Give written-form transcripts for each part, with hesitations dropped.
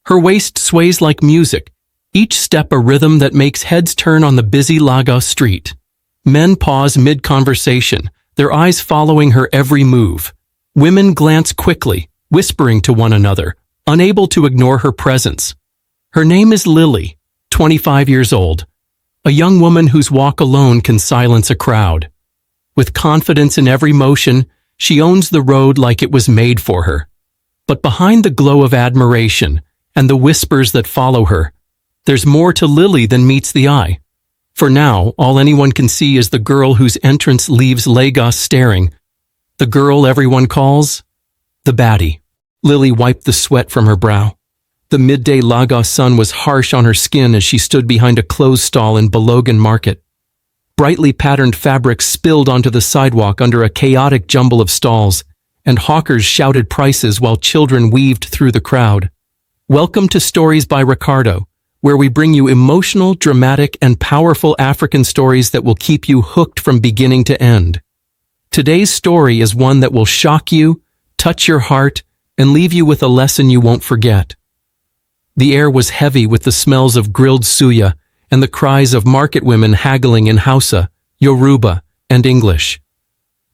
Her waist sways like music, each step a rhythm that makes heads turn on the busy Lagos street. Men pause mid-conversation, their eyes following her every move. Women glance quickly, whispering to one another, unable to ignore her presence. Her name is Lily, 25 years old, a young woman whose walk alone can silence a crowd. With confidence in every motion, she owns the road like it was made for her. But behind the glow of admiration and the whispers that follow her, there's more to Lily than meets the eye. For now, all anyone can see is the girl whose entrance leaves Lagos staring. The girl everyone calls the baddie. Lily wiped the sweat from her brow. The midday Lagos sun was harsh on her skin as she stood behind a clothes stall in Balogun Market. Brightly patterned fabrics spilled onto the sidewalk under a chaotic jumble of stalls, and hawkers shouted prices while children weaved through the crowd. Welcome to Stories by RICARDO, where we bring you emotional, dramatic, and powerful African stories that will keep you hooked from beginning to end. Today's story is one that will shock you, touch your heart, and leave you with a lesson you won't forget. The air was heavy with the smells of grilled suya and the cries of market women haggling in Hausa, Yoruba, and English.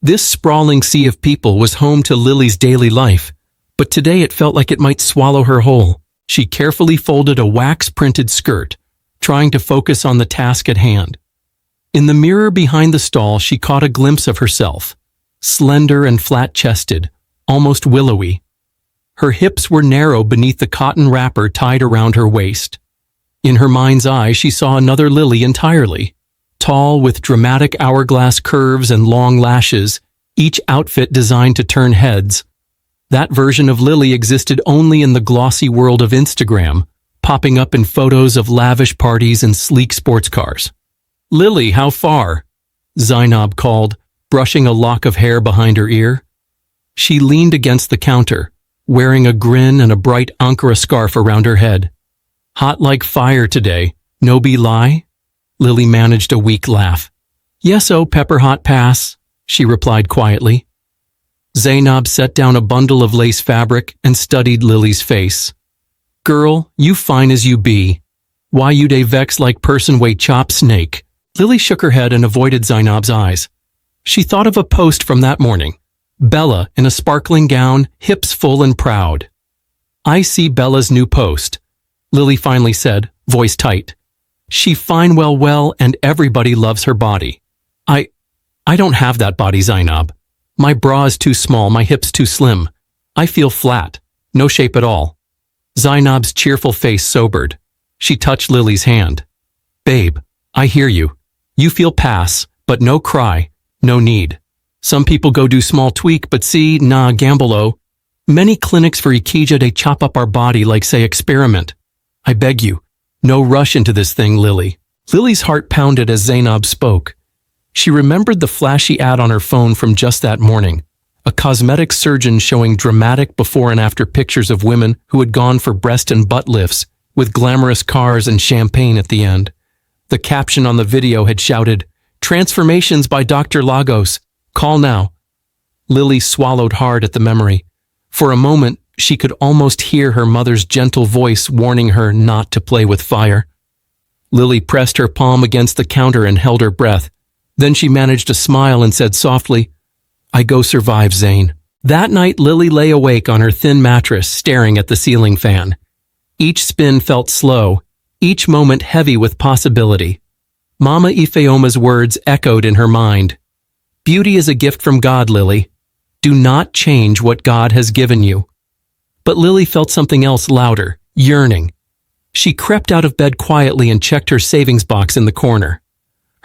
This sprawling sea of people was home to Lily's daily life, but today it felt like it might swallow her whole. She carefully folded a wax-printed skirt, trying to focus on the task at hand. In the mirror behind the stall, she caught a glimpse of herself, slender and flat-chested, almost willowy. Her hips were narrow beneath the cotton wrapper tied around her waist. In her mind's eye, she saw another Lily entirely. Tall, with dramatic hourglass curves and long lashes, each outfit designed to turn heads. That version of Lily existed only in the glossy world of Instagram, popping up in photos of lavish parties and sleek sports cars. "Lily, how far?" Zainab called, brushing a lock of hair behind her ear. She leaned against the counter, wearing a grin and a bright Ankara scarf around her head. "Hot like fire today, no be lie?" Lily managed a weak laugh. "Yes, oh pepper hot pass," she replied quietly. Zainab set down a bundle of lace fabric and studied Lily's face. "Girl, you fine as you be. Why you dey vex like person way chop snake?" Lily shook her head and avoided Zainab's eyes. She thought of a post from that morning. Bella in a sparkling gown, hips full and proud. "I see Bella's new post," Lily finally said, voice tight. "She fine well, and everybody loves her body. I don't have that body, Zainab. My bra is too small, my hips too slim. I feel flat, no shape at all." Zainab's cheerful face sobered. She touched Lily's hand. "Babe, I hear you. You feel pass, but no cry, no need. Some people go do small tweak, but see, nah, gambolo. Many clinics for Ikija, they chop up our body like say experiment. I beg you, no rush into this thing, Lily." Lily's heart pounded as Zainab spoke. She remembered the flashy ad on her phone from just that morning, a cosmetic surgeon showing dramatic before and after pictures of women who had gone for breast and butt lifts, with glamorous cars and champagne at the end. The caption on the video had shouted, "Transformations by Dr. Lagos. Call now." Lily swallowed hard at the memory. For a moment, she could almost hear her mother's gentle voice warning her not to play with fire. Lily pressed her palm against the counter and held her breath. Then she managed a smile and said softly, "I go survive, Zane." That night, Lily lay awake on her thin mattress, staring at the ceiling fan. Each spin felt slow, each moment heavy with possibility. Mama Ifeoma's words echoed in her mind. "Beauty is a gift from God, Lily. Do not change what God has given you." But Lily felt something else louder, yearning. She crept out of bed quietly and checked her savings box in the corner.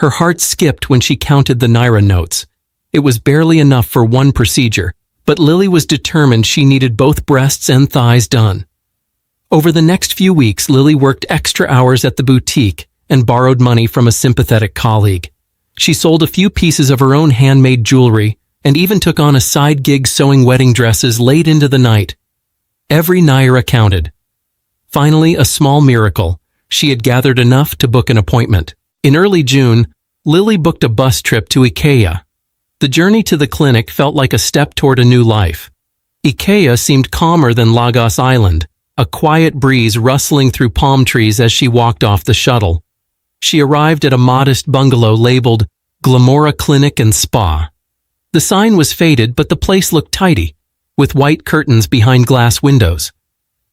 Her heart skipped when she counted the Naira notes. It was barely enough for one procedure, but Lily was determined she needed both breasts and thighs done. Over the next few weeks, Lily worked extra hours at the boutique and borrowed money from a sympathetic colleague. She sold a few pieces of her own handmade jewelry and even took on a side gig sewing wedding dresses late into the night. Every Naira counted. Finally, a small miracle. She had gathered enough to book an appointment. In early June, Lily booked a bus trip to Ikea. The journey to the clinic felt like a step toward a new life. Ikea seemed calmer than Lagos Island, a quiet breeze rustling through palm trees as she walked off the shuttle. She arrived at a modest bungalow labeled Glamora Clinic and Spa. The sign was faded, but the place looked tidy, with white curtains behind glass windows.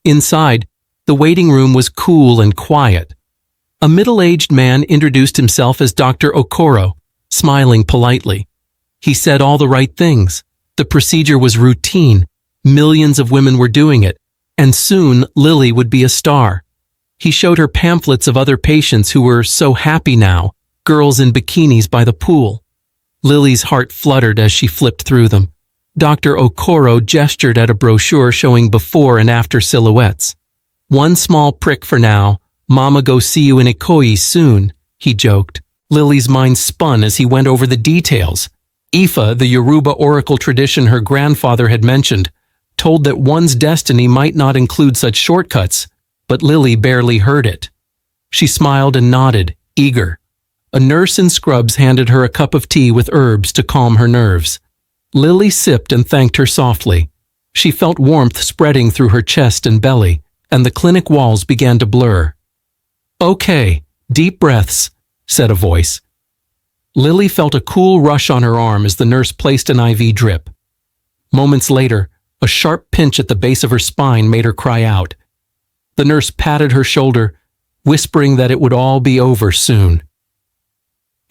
Inside, the waiting room was cool and quiet. A middle-aged man introduced himself as Dr. Okoro, smiling politely. He said all the right things. The procedure was routine. Millions of women were doing it, and soon Lily would be a star. He showed her pamphlets of other patients who were so happy now, girls in bikinis by the pool. Lily's heart fluttered as she flipped through them. Dr. Okoro gestured at a brochure showing before and after silhouettes. "One small prick for now. Mama go see you in Ikoyi soon," he joked. Lily's mind spun as he went over the details. Ifa, the Yoruba oracle tradition her grandfather had mentioned, told that one's destiny might not include such shortcuts, but Lily barely heard it. She smiled and nodded, eager. A nurse in scrubs handed her a cup of tea with herbs to calm her nerves. Lily sipped and thanked her softly. She felt warmth spreading through her chest and belly, and the clinic walls began to blur. "Okay, deep breaths," said a voice. Lily felt a cool rush on her arm as the nurse placed an IV drip. Moments later, a sharp pinch at the base of her spine made her cry out. The nurse patted her shoulder, whispering that it would all be over soon.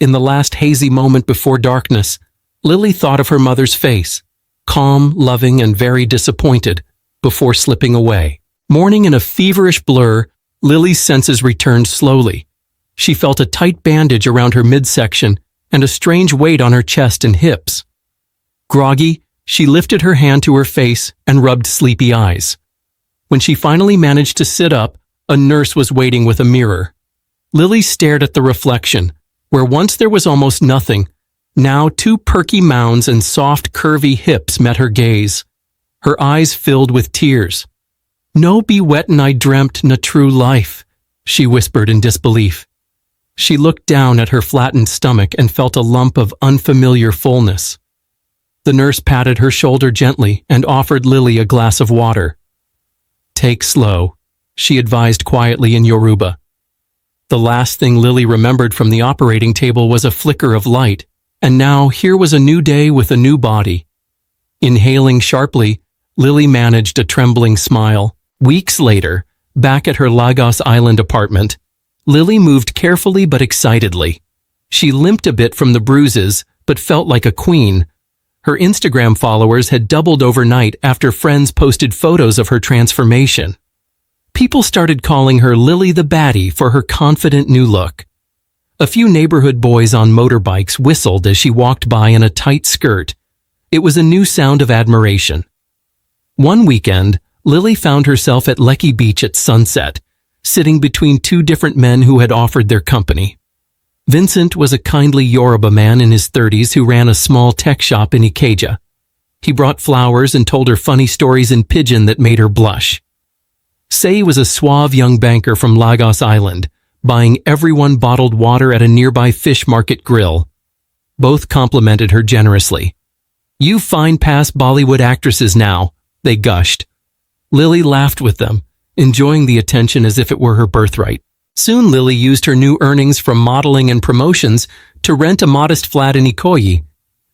In the last hazy moment before darkness, Lily thought of her mother's face, calm, loving, and very disappointed, before slipping away. Mourning in a feverish blur, Lily's senses returned slowly. She felt a tight bandage around her midsection and a strange weight on her chest and hips. Groggy, she lifted her hand to her face and rubbed sleepy eyes. When she finally managed to sit up, a nurse was waiting with a mirror. Lily stared at the reflection, where once there was almost nothing. Now 2 perky mounds and soft, curvy hips met her gaze. Her eyes filled with tears. "No be wettin' I dreamt na true life," she whispered in disbelief. She looked down at her flattened stomach and felt a lump of unfamiliar fullness. The nurse patted her shoulder gently and offered Lily a glass of water. "Take slow," she advised quietly in Yoruba. The last thing Lily remembered from the operating table was a flicker of light, and now here was a new day with a new body. Inhaling sharply, Lily managed a trembling smile. Weeks later, back at her Lagos Island apartment, Lily moved carefully but excitedly. She limped a bit from the bruises, but felt like a queen. Her Instagram followers had doubled overnight after friends posted photos of her transformation. People started calling her Lily the Baddie for her confident new look. A few neighborhood boys on motorbikes whistled as she walked by in a tight skirt. It was a new sound of admiration. One weekend, Lily found herself at Lekki Beach at sunset, sitting between 2 different men who had offered their company. Vincent was a kindly Yoruba man in his 30s who ran a small tech shop in Ikeja. He brought flowers and told her funny stories in pidgin that made her blush. Sei was a suave young banker from Lagos Island, buying everyone bottled water at a nearby fish market grill. Both complimented her generously. "You fine past Bollywood actresses now," they gushed. Lily laughed with them, enjoying the attention as if it were her birthright. Soon Lily used her new earnings from modeling and promotions to rent a modest flat in Ikoyi.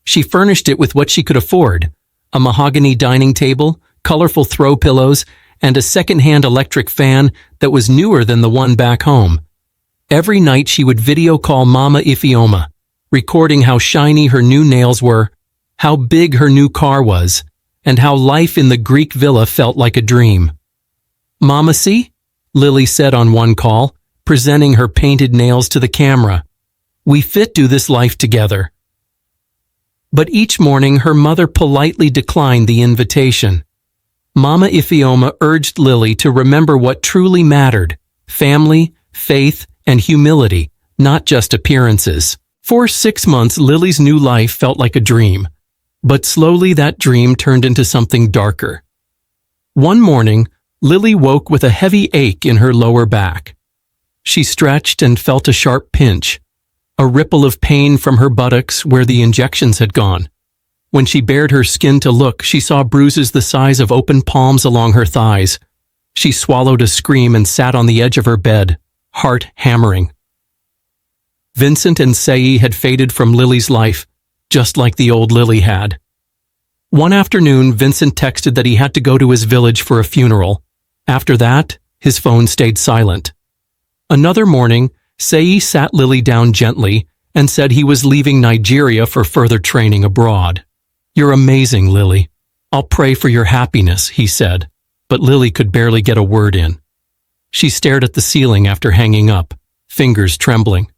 She furnished it with what she could afford: a mahogany dining table, colorful throw pillows, and a second-hand electric fan that was newer than the one back home. Every night she would video call Mama Ifeoma, recording how shiny her new nails were, how big her new car was, and how life in the Greek villa felt like a dream. "Mama, see?" Lily said on one call, presenting her painted nails to the camera. "We fit do this life together." But each morning her mother politely declined the invitation. Mama Ifeoma urged Lily to remember what truly mattered: family, faith, and humility, not just appearances. For 6 months, Lily's new life felt like a dream. But slowly that dream turned into something darker. One morning, Lily woke with a heavy ache in her lower back. She stretched and felt a sharp pinch, a ripple of pain from her buttocks where the injections had gone. When she bared her skin to look, she saw bruises the size of open palms along her thighs. She swallowed a scream and sat on the edge of her bed, heart hammering. Vincent and Sei had faded from Lily's life, just like the old Lily had. One afternoon, Vincent texted that he had to go to his village for a funeral. After that, his phone stayed silent. Another morning, Sei sat Lily down gently and said he was leaving Nigeria for further training abroad. "You're amazing, Lily. I'll pray for your happiness," he said, but Lily could barely get a word in. She stared at the ceiling after hanging up, fingers trembling.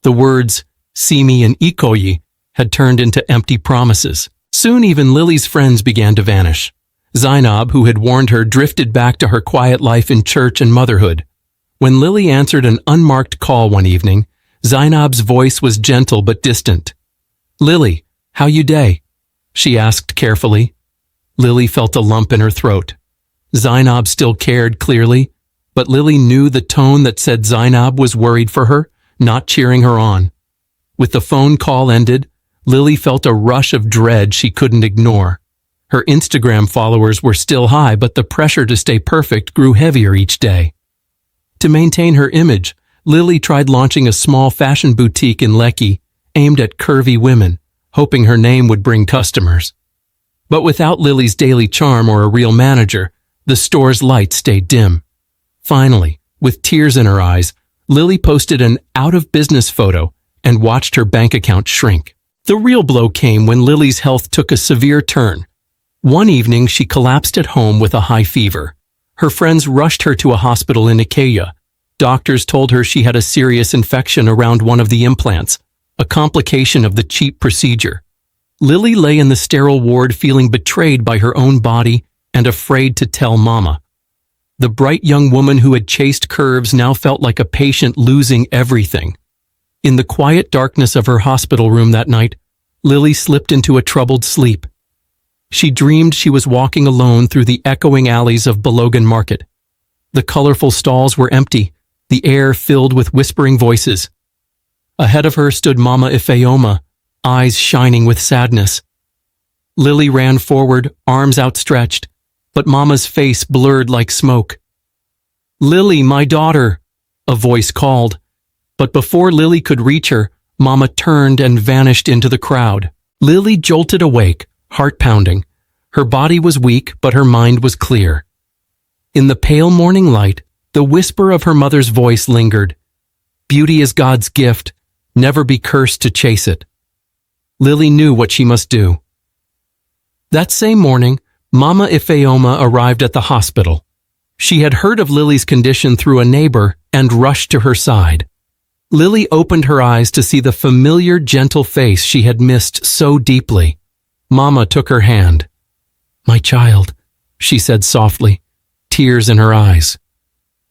The words, "Simi" and "Ikoyi," had turned into empty promises. Soon even Lily's friends began to vanish. Zainab, who had warned her, drifted back to her quiet life in church and motherhood. When Lily answered an unmarked call one evening, Zainab's voice was gentle but distant. "Lily, how you day?" she asked carefully. Lily felt a lump in her throat. Zainab still cared clearly, but Lily knew the tone that said Zainab was worried for her, not cheering her on. With the phone call ended, Lily felt a rush of dread she couldn't ignore. Her Instagram followers were still high, but the pressure to stay perfect grew heavier each day. To maintain her image, Lily tried launching a small fashion boutique in Lekki, aimed at curvy women, hoping her name would bring customers. But without Lily's daily charm or a real manager, the store's light stayed dim. Finally, with tears in her eyes, Lily posted an out-of-business photo and watched her bank account shrink. The real blow came when Lily's health took a severe turn. One evening, she collapsed at home with a high fever. Her friends rushed her to a hospital in Ikeja. Doctors told her she had a serious infection around one of the implants, a complication of the cheap procedure. Lily lay in the sterile ward feeling betrayed by her own body and afraid to tell Mama. The bright young woman who had chased curves now felt like a patient losing everything. In the quiet darkness of her hospital room that night, Lily slipped into a troubled sleep. She dreamed she was walking alone through the echoing alleys of Balogan Market. The colorful stalls were empty, the air filled with whispering voices. Ahead of her stood Mama Ifeoma, eyes shining with sadness. Lily ran forward, arms outstretched, but Mama's face blurred like smoke. "Lily, my daughter," a voice called. But before Lily could reach her, Mama turned and vanished into the crowd. Lily jolted awake, heart pounding. Her body was weak, but her mind was clear. In the pale morning light, the whisper of her mother's voice lingered. "Beauty is God's gift. Never be cursed to chase it." Lily knew what she must do. That same morning, Mama Ifeoma arrived at the hospital. She had heard of Lily's condition through a neighbor and rushed to her side. Lily opened her eyes to see the familiar, gentle face she had missed so deeply. Mama took her hand. "My child," she said softly, tears in her eyes.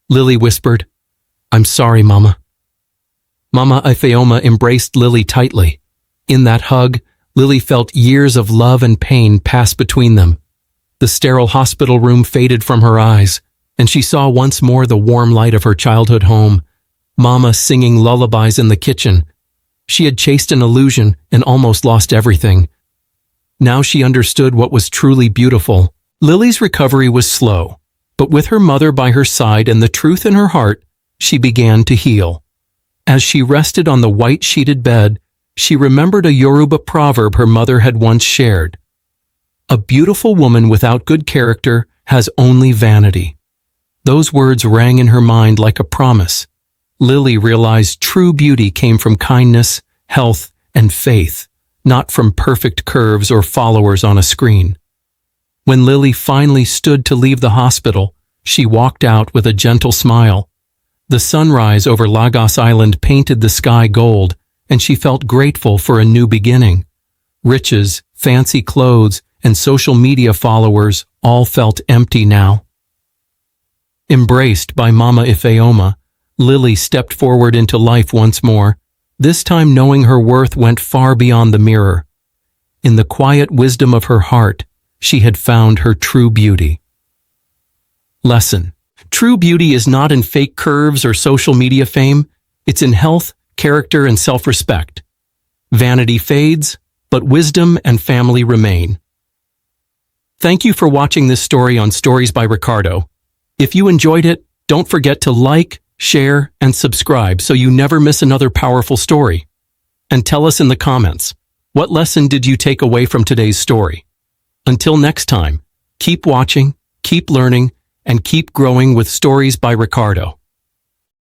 Lily whispered, "I'm sorry, Mama." Mama Ifeoma embraced Lily tightly. In that hug, Lily felt years of love and pain pass between them. The sterile hospital room faded from her eyes, and she saw once more the warm light of her childhood home. Mama singing lullabies in the kitchen. She had chased an illusion and almost lost everything. Now she understood what was truly beautiful. Lily's recovery was slow, but with her mother by her side and the truth in her heart, she began to heal. As she rested on the white-sheeted bed, she remembered a Yoruba proverb her mother had once shared. "A beautiful woman without good character has only vanity." Those words rang in her mind like a promise. Lily realized true beauty came from kindness, health, and faith, not from perfect curves or followers on a screen. When Lily finally stood to leave the hospital, she walked out with a gentle smile. The sunrise over Lagos Island painted the sky gold, and she felt grateful for a new beginning. Riches, fancy clothes, and social media followers all felt empty now. Embraced by Mama Ifeoma, Lily stepped forward into life once more, this time knowing her worth went far beyond the mirror. In the quiet wisdom of her heart, she had found her true beauty. Lesson: true beauty is not in fake curves or social media fame, it's in health, character, and self-respect. Vanity fades, but wisdom and family remain. Thank you for watching this story on Stories by Ricardo. If you enjoyed it, don't forget to like, share, and subscribe so you never miss another powerful story. And tell us in the comments, what lesson did you take away from today's story? Until next time, keep watching, keep learning, and keep growing with Stories by Ricardo.